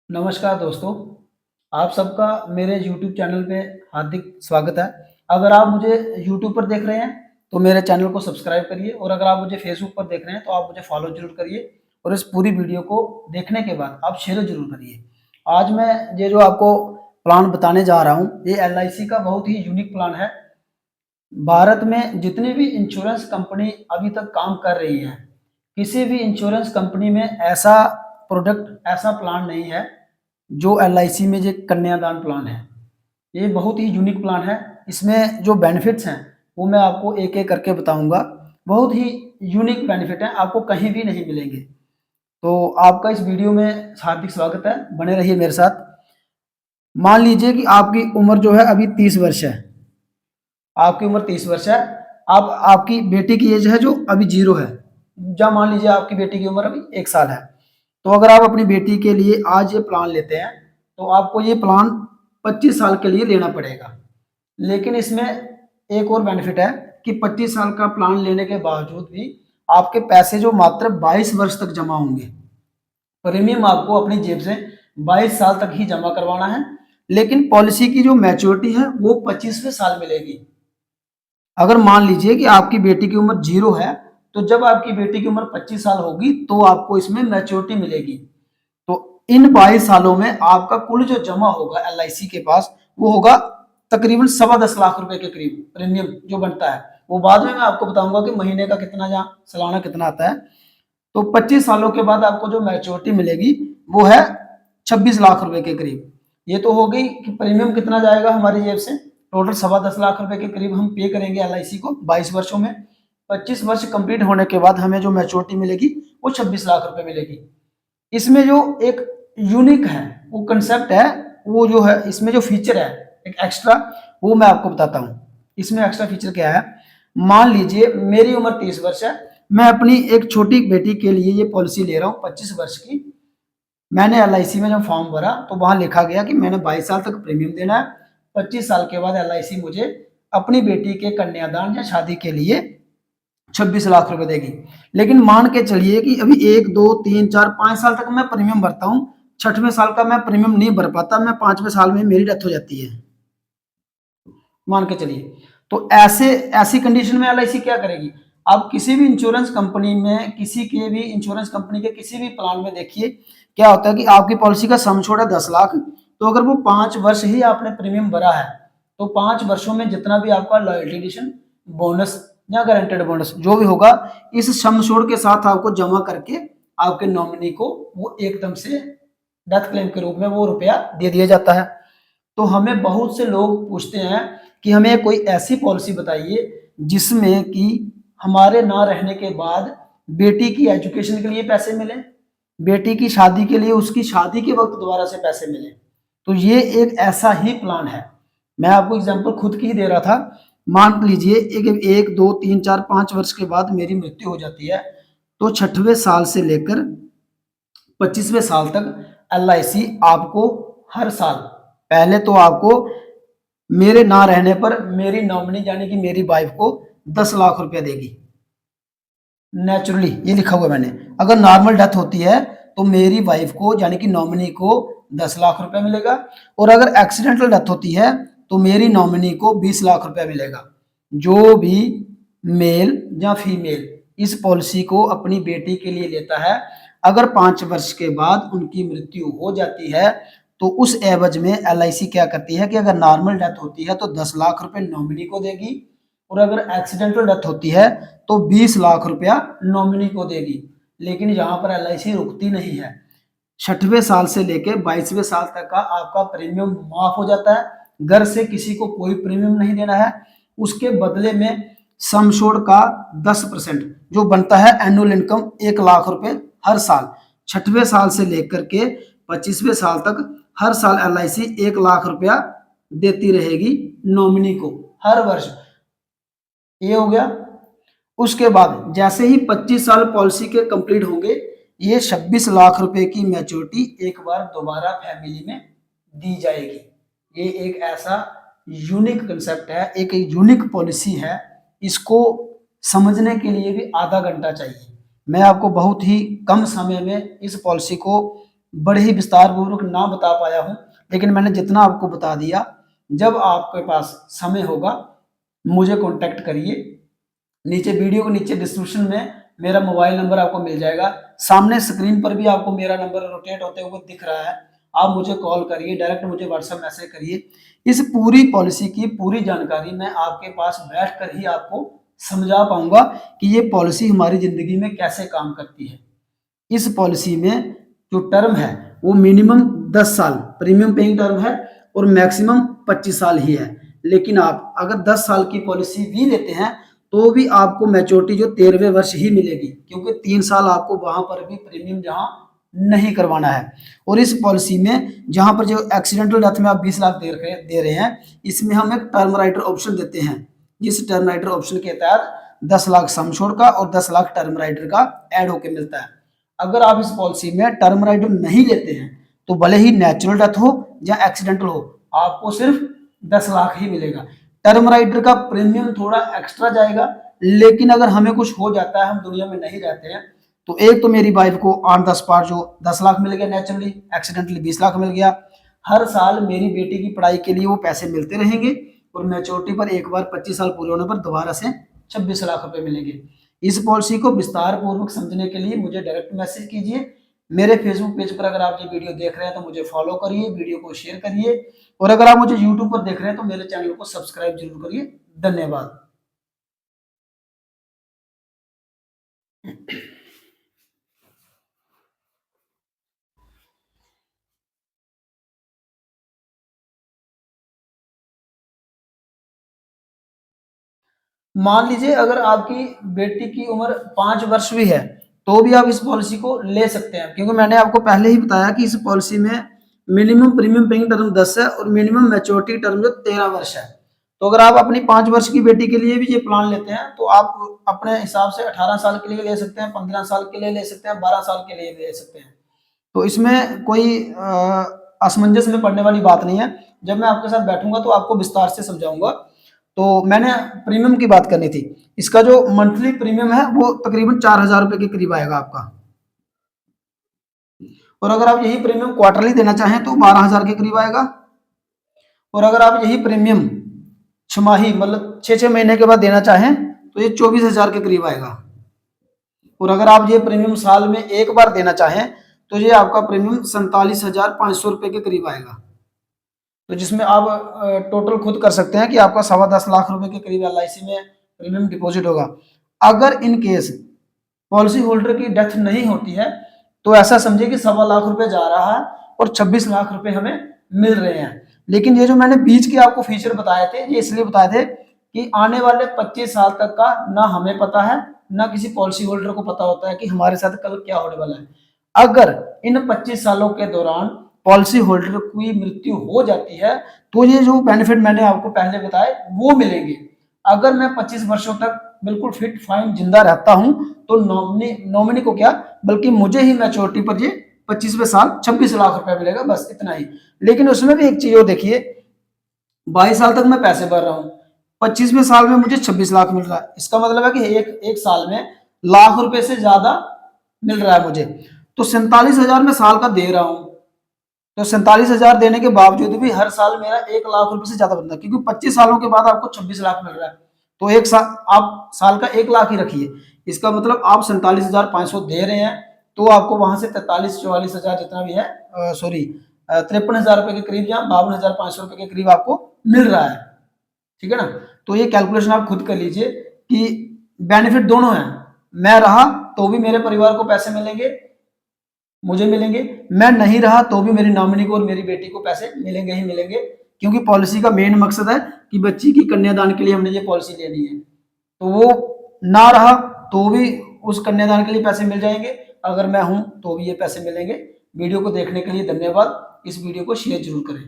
नमस्कार दोस्तों, आप सबका मेरे YouTube चैनल पे हार्दिक स्वागत है। अगर आप मुझे YouTube पर देख रहे हैं, तो मेरे चैनल को सब्सक्राइब करिए और अगर आप मुझे Facebook पर देख रहे हैं, तो आप मुझे फॉलो ज़रूर करिए और इस पूरी वीडियो को देखने के बाद आप शेयर ज़रूर करिए। आज मैं ये जो आपको प्लान बताने जा रहा हूँ, ये एलआईसी का बहुत ही यूनिक प्लान है। भारत में जितनी भी इंश्योरेंस कंपनी अभी तक काम कर रही है, किसी भी इंश्योरेंस कंपनी में ऐसा प्रोडक्ट, ऐसा प्लान नहीं है जो एलआईसी में ये कन्यादान प्लान है। ये बहुत ही यूनिक प्लान है। इसमें जो बेनिफिट्स हैं वो मैं आपको एक एक करके बताऊंगा। बहुत ही यूनिक बेनिफिट हैं, आपको कहीं भी नहीं मिलेंगे। तो आपका इस वीडियो में हार्दिक स्वागत है, बने रहिए मेरे साथ। मान लीजिए कि आपकी उम्र जो है अभी 30 वर्ष है। आपकी उम्र 30 वर्ष है। अब आपकी बेटी की एज है जो अभी 0 है। जब मान लीजिए आपकी बेटी की उम्र अभी 1 साल है, तो अगर आप अपनी बेटी के लिए आज ये प्लान लेते हैं, तो आपको ये प्लान 25 साल के लिए लेना पड़ेगा। लेकिन इसमें एक और बेनिफिट है कि 25 साल का प्लान लेने के बावजूद भी आपके पैसे जो मात्र 22 वर्ष तक जमा होंगे। प्रीमियम आपको अपनी जेब से 22 साल तक ही जमा करवाना है, लेकिन पॉलिसी की जो मैच्योरिटी है वो 25वें साल मिलेगी। अगर मान लीजिए कि आपकी बेटी की उम्र 0 है, तो जब आपकी बेटी की उम्र 25 साल होगी तो आपको इसमें मैच्योरिटी मिलेगी। तो इन 22 सालों में आपका कुल जो जमा होगा एलआईसी के पास, वो होगा तकरीबन 10.25 लाख रुपए के करीब प्रीमियम जो बनता है। वो बाद में मैं आपको बताऊंगा कि महीने का कितना या सालाना कितना आता है। तो 25 सालों के बाद आपको जो मैच्योरिटी मिलेगी वो है 26 लाख रुपए के करीब। ये तो हो गई कि प्रीमियम कितना जाएगा हमारी जेब से। टोटल 10.25 लाख रुपए के करीब हम पे करेंगे एलआईसी को 22 वर्षों में। 25 वर्ष कंप्लीट होने के बाद हमें जो मैच्योरिटी मिलेगी वो 26 लाख रुपए मिलेगी। इसमें जो एक यूनिक है, वो कंसेप्ट है, वो जो है इसमें जो फीचर है एक एक्स्ट्रा, वो मैं आपको बताता हूँ। इसमें एक्स्ट्रा फीचर क्या है। मान लीजिए मेरी उम्र 30 वर्ष है, मैं अपनी एक छोटी बेटी के लिए ये पॉलिसी ले रहा हूँ 25 वर्ष की। मैंने एलआईसी में जब फॉर्म भरा तो वहां लिखा गया कि मैंने 22 साल तक प्रीमियम देना है। 25 साल के बाद एलआईसी मुझे अपनी बेटी के कन्यादान या शादी के लिए 26 लाख रुपए देगी। लेकिन मान के चलिए कि अभी 1 2 3 4 5 साल तक मैं प्रीमियम भरता हूँ, 6वें साल का मैं प्रीमियम नहीं भर पाता, मैं 5वें साल में मेरी डेथ हो जाती है, मान के चलिए। तो ऐसे ऐसी कंडीशन में एलआईसी क्या करेगी। आप किसी भी इंश्योरेंस कंपनी में, किसी के भी इंश्योरेंस कंपनी के किसी भी प्लान में देखिए, क्या होता है कि आपकी पॉलिसी का सम छोड़ है 10 लाख। तो अगर वो 5 वर्ष ही आपने प्रीमियम भरा है, तो 5 वर्षों में जितना भी आपका लॉयल्टी एडिशन, बोनस या गारंटेड बोनस जो भी होगा, इस सम छोड़ के साथ आपको जमा करके आपके नॉमिनी को वो एकदम से डेथ क्लेम के रूप में वो रुपया दे दिया जाता है। तो हमें बहुत से लोग पूछते हैं कि हमें कोई ऐसी पॉलिसी बताइए जिसमें कि हमारे ना रहने के बाद बेटी की एजुकेशन के लिए पैसे मिले, बेटी की शादी के लिए उसकी शादी के वक्त दोबारा से पैसे मिले। तो ये एक ऐसा ही प्लान है। मैं आपको एग्जांपल खुद की ही दे रहा था। मान लीजिए एक 2 3 4 5 वर्ष के बाद मेरी मृत्यु हो जाती है, तो 6वें साल से लेकर 25वें साल तक एलआईसी आपको हर साल, पहले तो आपको मेरे ना रहने पर मेरी नॉमिनी यानी कि मेरी वाइफ को 10 लाख रुपया देगी। नेचुरली ये लिखा हुआ मैंने, अगर नॉर्मल डेथ होती है तो मेरी वाइफ को यानी कि नॉमिनी को 10 लाख रुपया मिलेगा, और अगर एक्सीडेंटल डेथ होती है तो मेरी नॉमिनी को 20 लाख रुपया मिलेगा। जो भी मेल या फीमेल इस पॉलिसी को अपनी बेटी के लिए लेता है, अगर 5 वर्ष के बाद उनकी मृत्यु हो जाती है, तो उस एवज में एलआईसी क्या करती है कि अगर नॉर्मल डेथ होती है तो 10 लाख रुपए नॉमिनी को देगी, और अगर एक्सीडेंटल डेथ होती है तो 20 लाख रुपया नॉमिनी को देगी। लेकिन यहाँ पर एलआईसी रुकती नहीं है। 6वें साल से लेकर 22वें साल तक का आपका प्रीमियम माफ हो जाता है। घर से किसी को कोई प्रीमियम नहीं देना है। उसके बदले में समशोड़ का 10% जो बनता है एनुअल इनकम 1 लाख रुपए हर साल, 6वें साल से लेकर के 25वें साल तक हर साल एलआईसी 1 लाख रुपया देती रहेगी नॉमिनी को हर वर्ष। ये हो गया। उसके बाद जैसे ही 25 साल पॉलिसी के कंप्लीट होंगे, ये 26 लाख रुपए की मैच्योरिटी एक बार दोबारा फैमिली में दी जाएगी। ये एक ऐसा यूनिक कंसेप्ट है, एक यूनिक पॉलिसी है। इसको समझने के लिए भी आधा घंटा चाहिए। मैं आपको बहुत ही कम समय में इस पॉलिसी को बड़े ही विस्तार पूर्वक ना बता पाया हूँ, लेकिन मैंने जितना आपको बता दिया। जब आपके पास समय होगा मुझे कॉन्टैक्ट करिए। नीचे वीडियो के नीचे डिस्क्रिप्शन में मेरा मोबाइल नंबर आपको मिल जाएगा। सामने स्क्रीन पर भी आपको मेरा नंबर रोटेट होते हुए दिख रहा है। आप मुझे कॉल करिए, डायरेक्ट मुझे व्हाट्सएप मैसेज करिए। इस पूरी पॉलिसी की पूरी जानकारी मैं आपके पास बैठकर ही आपको समझा पाऊंगा कि ये पॉलिसी हमारी जिंदगी में कैसे काम करती है। इस पॉलिसी में जो टर्म है वो मिनिमम 10 साल प्रीमियम पेइंग टर्म है और मैक्सिमम 25 साल ही है। लेकिन आप अगर 10 साल की पॉलिसी भी लेते हैं तो भी आपको मैच्योरिटी जो 13वें वर्ष ही मिलेगी, क्योंकि 3 साल आपको वहां पर भी प्रीमियम जहां नहीं करवाना है। और इस पॉलिसी में जहां पर जो एक्सीडेंटल डेथ में आप 20 लाख दे रहे हैं, इसमें हम एक टर्म राइटर ऑप्शन देते हैं। जिस टर्म राइटर ऑप्शन के तहत 10 लाख सम श्योर्ड का और 10 लाख टर्म राइटर का ऐड होकर मिलता है। अगर आप इस पॉलिसी में टर्म राइटर नहीं लेते हैं तो भले ही नेचुरल डेथ हो या एक्सीडेंटल हो, आपको सिर्फ 10 लाख ही मिलेगा। टर्म राइटर का प्रीमियम थोड़ा एक्स्ट्रा जाएगा, लेकिन अगर हमें कुछ हो जाता है, हम दुनिया में नहीं रहते हैं, तो एक तो मेरी वाइफ को 8-10 बार जो 10 लाख मिल गया नेचुरली, एक्सीडेंटली 20 लाख मिल गया। हर साल मेरी बेटी की पढ़ाई के लिए वो पैसे मिलते रहेंगे और मैच्योरिटी पर एक बार 25 साल पूरे होने पर दोबारा से 26 लाख रुपए मिलेंगे। इस पॉलिसी को विस्तार पूर्वक समझने के लिए मुझे डायरेक्ट मैसेज कीजिए। मेरे फेसबुक पेज पर अगर आप ये वीडियो देख रहे हैं तो मुझे फॉलो करिए, वीडियो को शेयर करिए, और अगर आप मुझे यूट्यूब पर देख रहे हैं तो मेरे चैनल को सब्सक्राइब जरूर करिए। धन्यवाद। मान लीजिए अगर आपकी बेटी की उम्र 5 वर्ष भी है तो भी आप इस पॉलिसी को ले सकते हैं, क्योंकि मैंने आपको पहले ही बताया कि इस पॉलिसी में मिनिमम प्रीमियम पेइंग टर्म 10 है और मिनिमम मैच्योरिटी टर्म जो 13 वर्ष है। तो अगर आप अपनी 5 वर्ष की बेटी के लिए भी ये प्लान लेते हैं तो आप अपने हिसाब से 18 साल के लिए ले सकते हैं, 15 साल के लिए ले सकते हैं, 12 साल के लिए ले सकते हैं। तो इसमें कोई असमंजस में पड़ने वाली बात नहीं है। जब मैं आपके साथ बैठूंगा तो आपको विस्तार से समझाऊंगा। तो मैंने प्रीमियम की बात करनी थी। इसका जो मंथली प्रीमियम है वो तकरीबन 4,000 रुपए के करीब आएगा आपका। और अगर आप यही प्रीमियम क्वार्टरली देना चाहें तो 12,000 के करीब आएगा। और अगर आप यही प्रीमियम छमाही मतलब 6-6 महीने के बाद देना चाहें तो ये 24,000 के करीब आएगा। और अगर आप ये प्रीमियम साल में एक बार देना चाहें तो ये आपका प्रीमियम 47,500 रुपए के करीब आएगा। तो जिसमें आप टोटल खुद कर सकते हैं कि आपका 10.25 लाख रुपए के करीब LIC में प्रीमियम डिपॉजिट होगा। अगर इन केस पॉलिसी होल्डर की डेथ नहीं होती है तो ऐसा समझिए कि 1.25 लाख रुपए जा रहा है और 26 लाख रुपए हमें मिल रहे हैं। लेकिन ये जो मैंने बीच के आपको फीचर बताए थे, ये इसलिए बताए थे कि आने वाले 25 साल तक का ना हमें पता है ना किसी पॉलिसी होल्डर को पता होता है कि हमारे साथ कल क्या होने वाला है। अगर इन 25 सालों के दौरान पॉलिसी होल्डर की मृत्यु हो जाती है तो ये जो बेनिफिट मैंने आपको पहले बताए वो मिलेंगे। अगर मैं 25 वर्षों तक बिल्कुल फिट फाइन जिंदा रहता हूं तो नॉमिनी को क्या बल्कि मुझे ही मैच्योरिटी पर ये 25वें साल 26 लाख रुपए मिलेगा, बस इतना ही। लेकिन उसमें भी एक चीज और देखिए, 22 साल तक मैं पैसे भर रहा हूँ, 25वें साल में मुझे 26 लाख मिल रहा है। इसका मतलब है कि एक साल में लाख रुपए से ज्यादा मिल रहा है मुझे। तो 47,000 में साल का दे रहा हूं, तो 47,000 देने के बावजूद भी हर साल मेरा 1 लाख रुपए से ज्यादा बनता है, क्योंकि 25 सालों के बाद आपको 26 लाख मिल रहा है। तो एक साल आप साल का 1 लाख ही रखिए। इसका मतलब आप 47,500 दे रहे हैं तो आपको वहां से 43-44,000 जितना भी है, सॉरी 53,000 रुपए के करीब या 52,500 रुपए के करीब आपको मिल रहा है। ठीक है ना। तो ये कैलकुलेशन आप खुद कर लीजिए कि बेनिफिट दोनों है। मैं रहा तो भी मेरे परिवार को पैसे मिलेंगे, मुझे मिलेंगे, मैं नहीं रहा तो भी मेरी नॉमिनी को और मेरी बेटी को पैसे मिलेंगे ही मिलेंगे, क्योंकि पॉलिसी का मेन मकसद है कि बच्ची की कन्यादान के लिए हमने ये पॉलिसी लेनी है। तो वो ना रहा तो भी उस कन्यादान के लिए पैसे मिल जाएंगे, अगर मैं हूं तो भी ये पैसे मिलेंगे। वीडियो को देखने के लिए धन्यवाद। इस वीडियो को शेयर जरूर करें।